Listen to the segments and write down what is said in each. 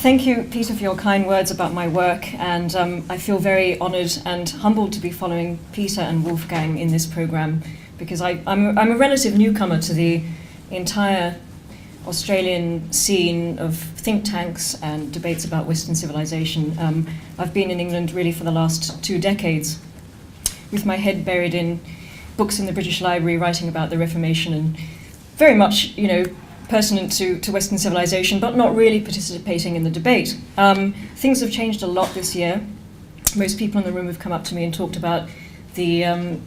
Thank you, Peter, for your kind words about my work, and I feel very honoured and humbled to be following Peter and Wolfgang in this programme, because I'm a relative newcomer to the entire Australian scene of think tanks and debates about Western civilization. I've been in England really for the last 2 decades, with my head buried in books in the British Library writing about the Reformation, and very much, pertinent to Western civilization, but not really participating in the debate. Things have changed a lot this year. Most people in the room have come up to me and talked about the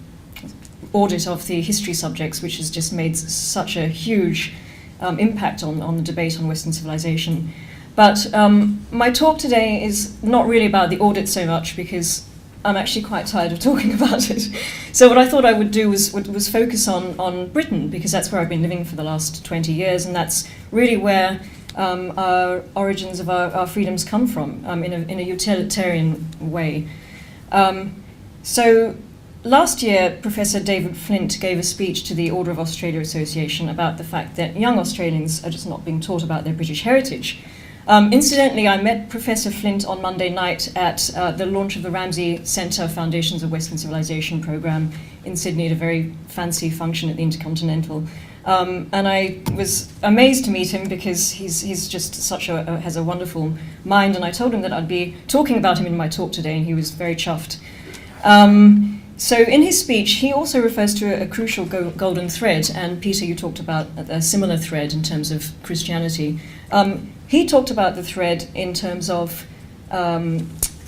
audit of the history subjects, which has just made such a huge impact on the debate on Western civilization. But my talk today is not really about the audit so much, because I'm actually quite tired of talking about it. So what I thought I would do was focus on Britain, because that's where I've been living for the last 20 years, and that's really where our origins of our freedoms come from, in a utilitarian way. So last year, Professor David Flint gave a speech to the Order of Australia Association about the fact that young Australians are just not being taught about their British heritage. Incidentally, I met Professor Flint on Monday night at the launch of the Ramsay Centre Foundations of Western Civilization programme in Sydney at a very fancy function at the Intercontinental. And I was amazed to meet him, because he's just has a wonderful mind, and I told him that I'd be talking about him in my talk today, and he was very chuffed. So in his speech, he also refers to a crucial golden thread, and Peter, you talked about a similar thread in terms of Christianity. He talked about the thread in terms of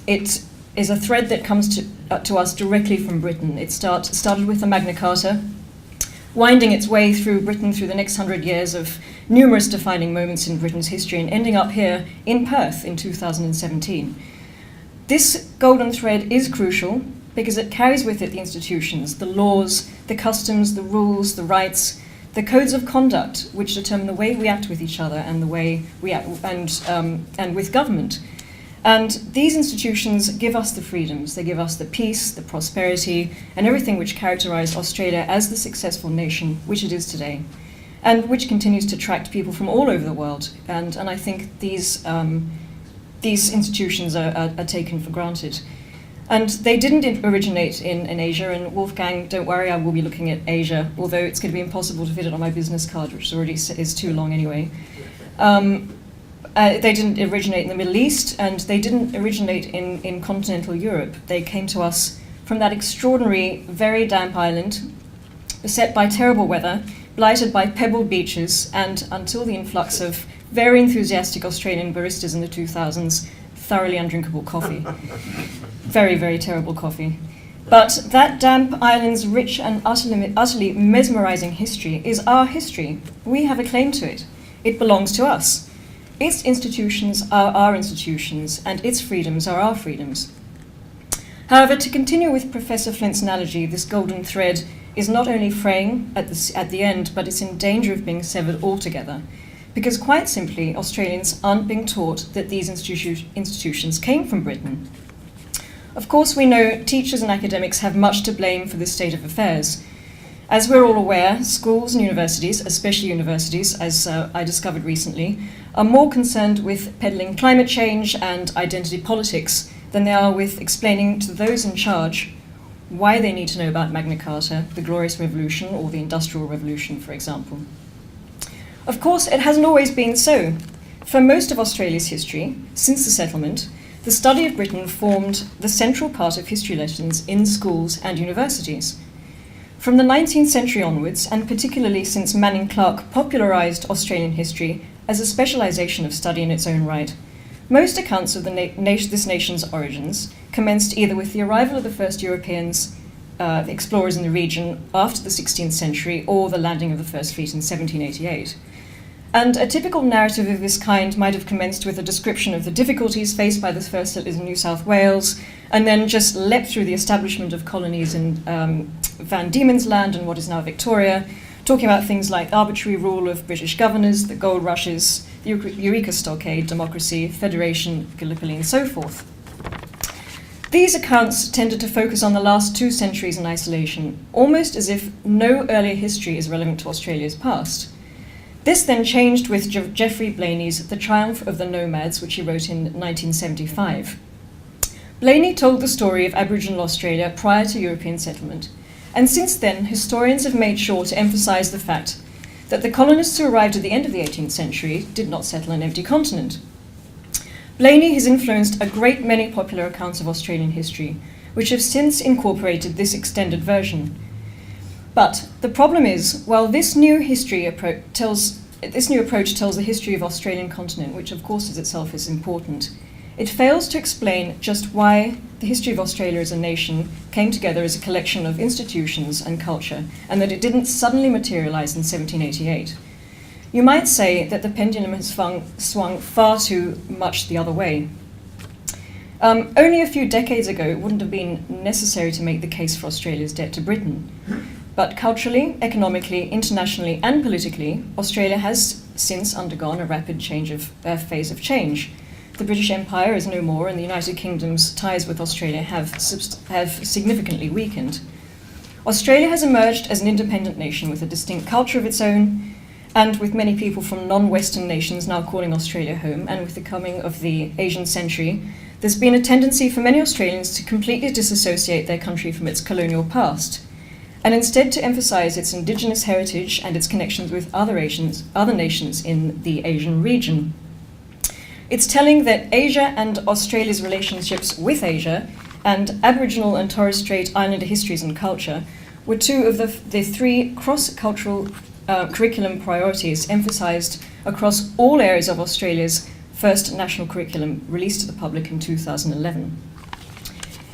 it is a thread that comes to us directly from Britain. It started with the Magna Carta, winding its way through Britain through the next 100 years of numerous defining moments in Britain's history, and ending up here in Perth in 2017. This golden thread is crucial because it carries with it the institutions, the laws, the customs, the rules, the rights, the codes of conduct, which determine the way we act with each other and the way we act and with government. And these institutions give us the freedoms. They give us the peace, the prosperity, and everything which characterised Australia as the successful nation which it is today, and which continues to attract people from all over the world. And I think these institutions are taken for granted. And they didn't originate in Asia, and Wolfgang, don't worry, I will be looking at Asia, although it's going to be impossible to fit it on my business card, which already is too long anyway. They didn't originate in the Middle East, and they didn't originate in continental Europe. They came to us from that extraordinary, very damp island, beset by terrible weather, blighted by pebbled beaches, and until the influx of very enthusiastic Australian baristas in the 2000s, thoroughly undrinkable coffee. Very, very terrible coffee. But that damp island's rich and utterly mesmerising history is our history. We have a claim to it. It belongs to us. Its institutions are our institutions, and its freedoms are our freedoms. However, to continue with Professor Flint's analogy, this golden thread is not only fraying at the end, but it's in danger of being severed altogether. Because quite simply, Australians aren't being taught that these institutions came from Britain. Of course, we know teachers and academics have much to blame for this state of affairs. As we're all aware, schools and universities, especially universities, as I discovered recently, are more concerned with peddling climate change and identity politics than they are with explaining to those in charge why they need to know about Magna Carta, the Glorious Revolution, or the Industrial Revolution, for example. Of course, it hasn't always been so. For most of Australia's history, since the settlement, the study of Britain formed the central part of history lessons in schools and universities. From the 19th century onwards, and particularly since Manning Clark popularised Australian history as a specialisation of study in its own right, most accounts of this nation's origins commenced either with the arrival of the first Europeans, the explorers in the region after the 16th century, or the landing of the first fleet in 1788. And a typical narrative of this kind might have commenced with a description of the difficulties faced by the first settlers in New South Wales, and then just leapt through the establishment of colonies in Van Diemen's Land and what is now Victoria, talking about things like arbitrary rule of British governors, the gold rushes, the Eureka Stockade, democracy, federation, Gallipoli, and so forth. These accounts tended to focus on the last 2 centuries in isolation, almost as if no earlier history is relevant to Australia's past. This then changed with Geoffrey Blainey's The Triumph of the Nomads, which he wrote in 1975. Blainey told the story of Aboriginal Australia prior to European settlement, and since then, historians have made sure to emphasise the fact that the colonists who arrived at the end of the 18th century did not settle an empty continent. Blainey has influenced a great many popular accounts of Australian history, which have since incorporated this extended version. But the problem is, while this new approach tells the history of Australian continent, which of course is itself is important, it fails to explain just why the history of Australia as a nation came together as a collection of institutions and culture, and that it didn't suddenly materialise in 1788. You might say that the pendulum has swung far too much the other way. Only a few decades ago, it wouldn't have been necessary to make the case for Australia's debt to Britain. But culturally, economically, internationally, and politically, Australia has since undergone a rapid phase of change. The British Empire is no more, and the United Kingdom's ties with Australia have significantly weakened. Australia has emerged as an independent nation with a distinct culture of its own, and with many people from non-Western nations now calling Australia home, and with the coming of the Asian century, there's been a tendency for many Australians to completely disassociate their country from its colonial past, and instead to emphasise its indigenous heritage and its connections with other nations in the Asian region. It's telling that Asia and Australia's relationships with Asia and Aboriginal and Torres Strait Islander histories and culture were two of the three cross-cultural curriculum priorities emphasised across all areas of Australia's first national curriculum released to the public in 2011.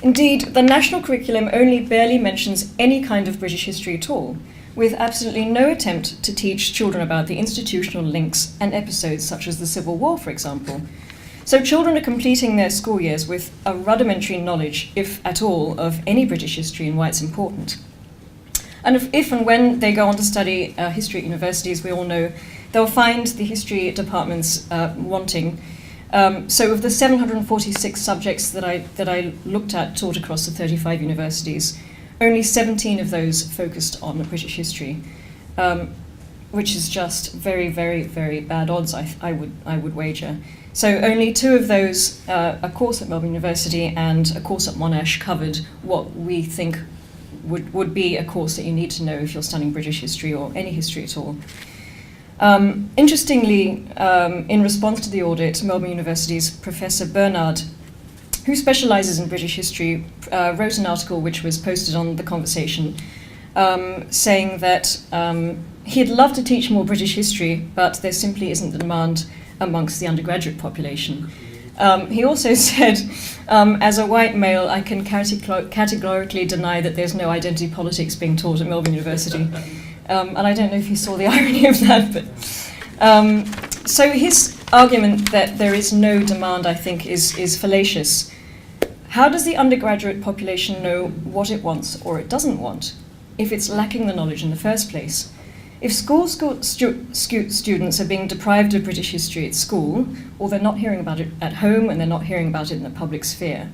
Indeed, the national curriculum only barely mentions any kind of British history at all, with absolutely no attempt to teach children about the institutional links and episodes such as the Civil War, for example. So children are completing their school years with a rudimentary knowledge, if at all, of any British history and why it's important. And if and when they go on to study history at universities, we all know they'll find the history departments wanting. So of the 746 subjects that I looked at taught across the 35 universities, only 17 of those focused on British history, which is just very, very, very bad odds, I would wager. So only 2 of those, a course at Melbourne University and a course at Monash, covered what we think would be a course that you need to know if you're studying British history or any history at all. Interestingly, in response to the audit, Melbourne University's Professor Bernard, who specialises in British history, wrote an article which was posted on The Conversation, saying that he'd love to teach more British history, but there simply isn't the demand amongst the undergraduate population. He also said, as a white male, I can categorically deny that there's no identity politics being taught at Melbourne University. And I don't know if you saw the irony of that, but so his argument that there is no demand, I think, is fallacious. How does the undergraduate population know what it wants or it doesn't want if it's lacking the knowledge in the first place? If students are being deprived of British history at school, or they're not hearing about it at home and they're not hearing about it in the public sphere,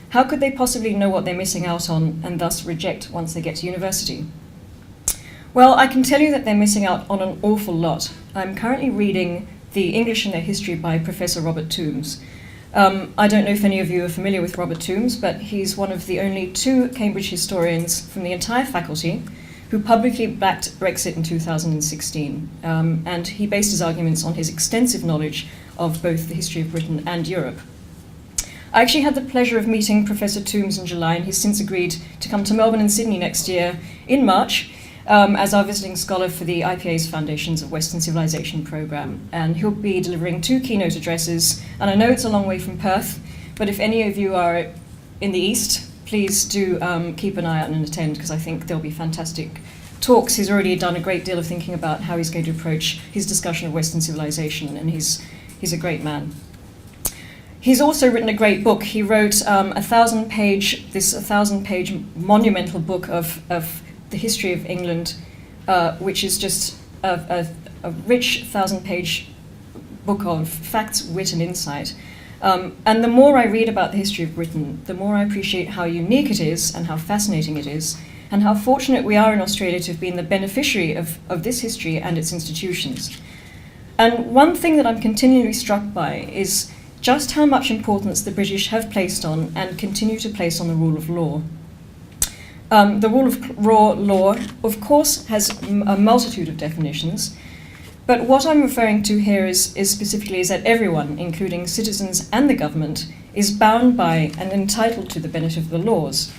how could they possibly know what they're missing out on and thus reject once they get to university? Well, I can tell you that they're missing out on an awful lot. I'm currently reading The English and Their History by Professor Robert Toombs. I don't know if any of you are familiar with Robert Toombs, but he's one of the only 2 Cambridge historians from the entire faculty who publicly backed Brexit in 2016. And he based his arguments on his extensive knowledge of both the history of Britain and Europe. I actually had the pleasure of meeting Professor Toombs in July, and he's since agreed to come to Melbourne and Sydney next year in March as our visiting scholar for the IPA's Foundations of Western Civilisation programme. And he'll be delivering 2 keynote addresses. And I know it's a long way from Perth, but if any of you are in the East, please do keep an eye out and attend, because I think there'll be fantastic talks. He's already done a great deal of thinking about how he's going to approach his discussion of Western civilization, and he's a great man. He's also written a great book. He wrote a 1,000-page monumental book of the history of England, which is just a rich 1,000-page book of facts, wit, and insight. And the more I read about the history of Britain, the more I appreciate how unique it is and how fascinating it is, and how fortunate we are in Australia to have been the beneficiary of this history and its institutions. And one thing that I'm continually struck by is just how much importance the British have placed on and continue to place on the rule of law. The rule of law, of course, has a multitude of definitions, but what I'm referring to here is specifically is that everyone, including citizens and the government, is bound by and entitled to the benefit of the laws.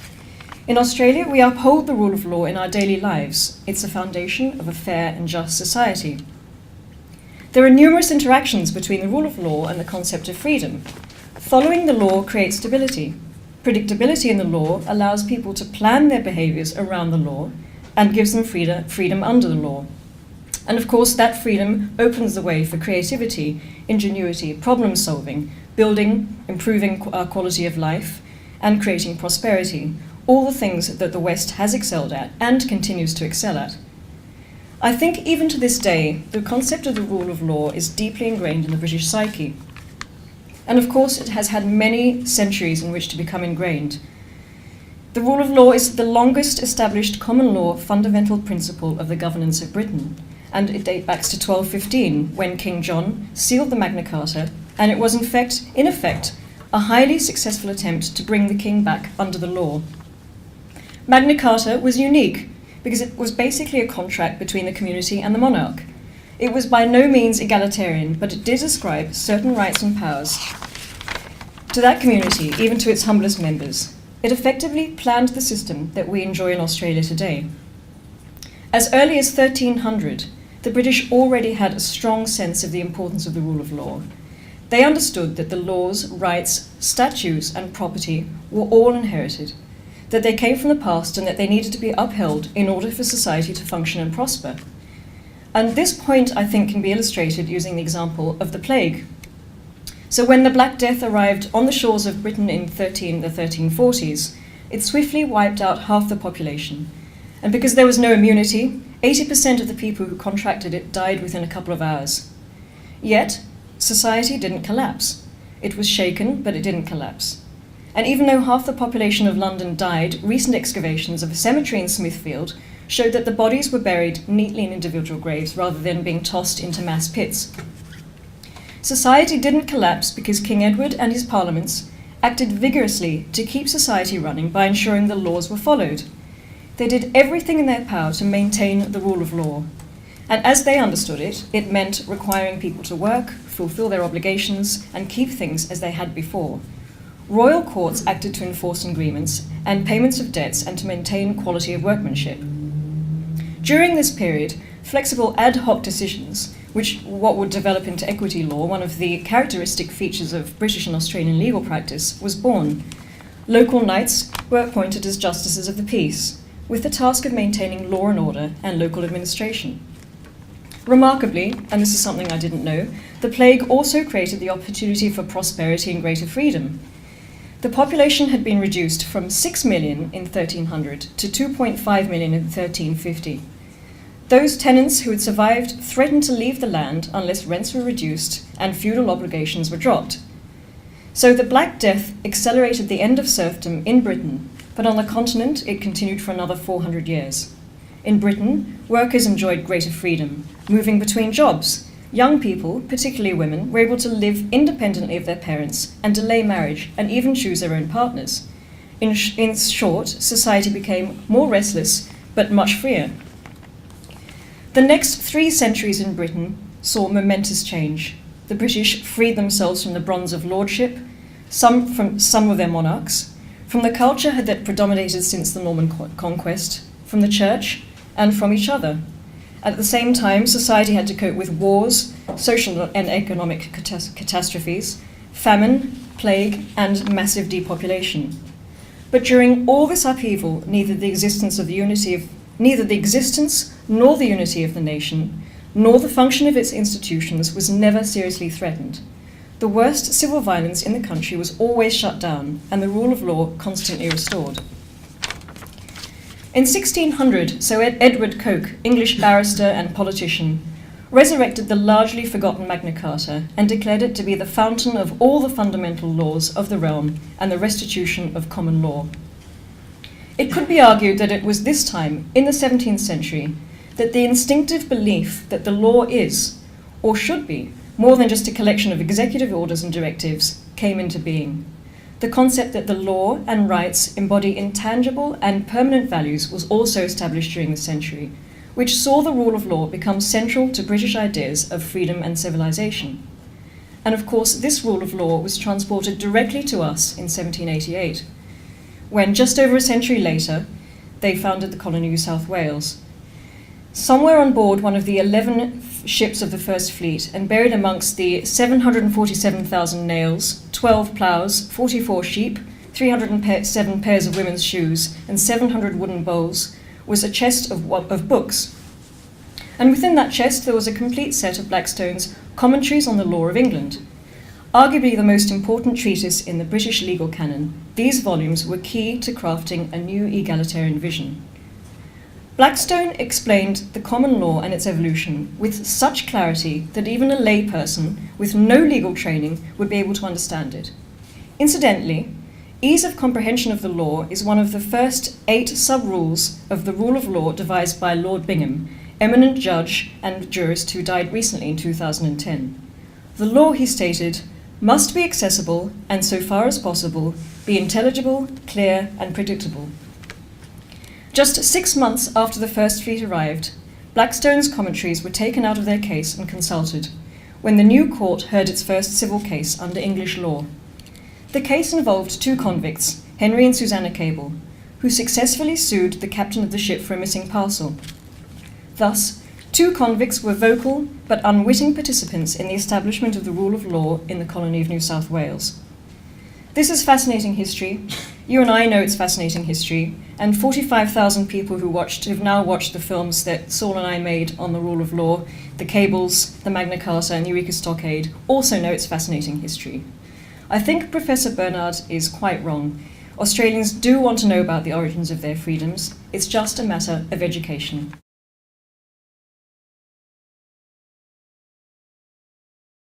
In Australia, we uphold the rule of law in our daily lives. It's a foundation of a fair and just society. There are numerous interactions between the rule of law and the concept of freedom. Following the law creates stability. Predictability in the law allows people to plan their behaviours around the law and gives them freedom under the law. And of course, that freedom opens the way for creativity, ingenuity, problem solving, building, improving our quality of life, and creating prosperity, all the things that the West has excelled at and continues to excel at. I think even to this day, the concept of the rule of law is deeply ingrained in the British psyche. And of course, it has had many centuries in which to become ingrained. The rule of law is the longest established common law fundamental principle of the governance of Britain, and it dates back to 1215, when King John sealed the Magna Carta, and it was in effect, a highly successful attempt to bring the king back under the law. Magna Carta was unique because it was basically a contract between the community and the monarch. It was by no means egalitarian, but it did ascribe certain rights and powers to that community, even to its humblest members. It effectively planned the system that we enjoy in Australia today. As early as 1300, the British already had a strong sense of the importance of the rule of law. They understood that the laws, rights, statutes, and property were all inherited, that they came from the past and that they needed to be upheld in order for society to function and prosper. And this point, I think, can be illustrated using the example of the plague. So when the Black Death arrived on the shores of Britain in the 1340s, it swiftly wiped out half the population. And because there was no immunity, 80% of the people who contracted it died within a couple of hours. Yet, society didn't collapse. It was shaken, but it didn't collapse. And even though half the population of London died, recent excavations of a cemetery in Smithfield showed that the bodies were buried neatly in individual graves rather than being tossed into mass pits. Society didn't collapse because King Edward and his parliaments acted vigorously to keep society running by ensuring the laws were followed. They did everything in their power to maintain the rule of law. And as they understood it, it meant requiring people to work, fulfill their obligations, and keep things as they had before. Royal courts acted to enforce agreements and payments of debts and to maintain quality of workmanship. During this period, flexible ad hoc decisions, what would develop into equity law, one of the characteristic features of British and Australian legal practice, was born. Local knights were appointed as justices of the peace, with the task of maintaining law and order and local administration. Remarkably, and this is something I didn't know, the plague also created the opportunity for prosperity and greater freedom. The population had been reduced from 6 million in 1300 to 2.5 million in 1350. Those tenants who had survived threatened to leave the land unless rents were reduced and feudal obligations were dropped. So the Black Death accelerated the end of serfdom in Britain, but on the continent it continued for another 400 years. In Britain, workers enjoyed greater freedom, moving between jobs. Young people, particularly women, were able to live independently of their parents and delay marriage and even choose their own partners. In short, society became more restless but much freer. The next 3 centuries in Britain saw momentous change. The British freed themselves from the bronze of lordship, from some of their monarchs, from the culture that predominated since the Norman conquest, from the church, and from each other. At the same time, society had to cope with wars, social and economic catastrophes, famine, plague, and massive depopulation. But during all this upheaval, neither the existence nor the unity of the nation, nor the function of its institutions was never seriously threatened. The worst civil violence in the country was always shut down, and the rule of law constantly restored. In 1600, Sir Edward Coke, English barrister and politician, resurrected the largely forgotten Magna Carta and declared it to be the fountain of all the fundamental laws of the realm and the restitution of common law. It could be argued that it was this time, in the 17th century, that the instinctive belief that the law is, or should be, more than just a collection of executive orders and directives, came into being. The concept that the law and rights embody intangible and permanent values was also established during the century, which saw the rule of law become central to British ideas of freedom and civilization. And of course, this rule of law was transported directly to us in 1788, when just over a century later, they founded the colony of New South Wales. Somewhere on board one of the 11 ships of the First Fleet, and buried amongst the 747,000 nails, 12 ploughs, 44 sheep, 307 pairs of women's shoes, and 700 wooden bowls, was a chest of books. And within that chest there was a complete set of Blackstone's Commentaries on the Law of England. Arguably the most important treatise in the British legal canon, these volumes were key to crafting a new egalitarian vision. Blackstone explained the common law and its evolution with such clarity that even a layperson with no legal training would be able to understand it. Incidentally, ease of comprehension of the law is one of the first 8 sub-rules of the rule of law devised by Lord Bingham, eminent judge and jurist who died recently in 2010. The law, he stated, must be accessible and, so far as possible, be intelligible, clear, and predictable. Just 6 months after the First Fleet arrived, Blackstone's commentaries were taken out of their case and consulted, when the new court heard its first civil case under English law. The case involved 2 convicts, Henry and Susanna Cable, who successfully sued the captain of the ship for a missing parcel. Thus, 2 convicts were vocal but unwitting participants in the establishment of the rule of law in the colony of New South Wales. This is fascinating history. You and I know it's fascinating history, and 45,000 people who've now watched the films that Saul and I made on the rule of law, the Cables, the Magna Carta, and the Eureka Stockade, also know it's fascinating history. I think Professor Bernard is quite wrong. Australians do want to know about the origins of their freedoms. It's just a matter of education.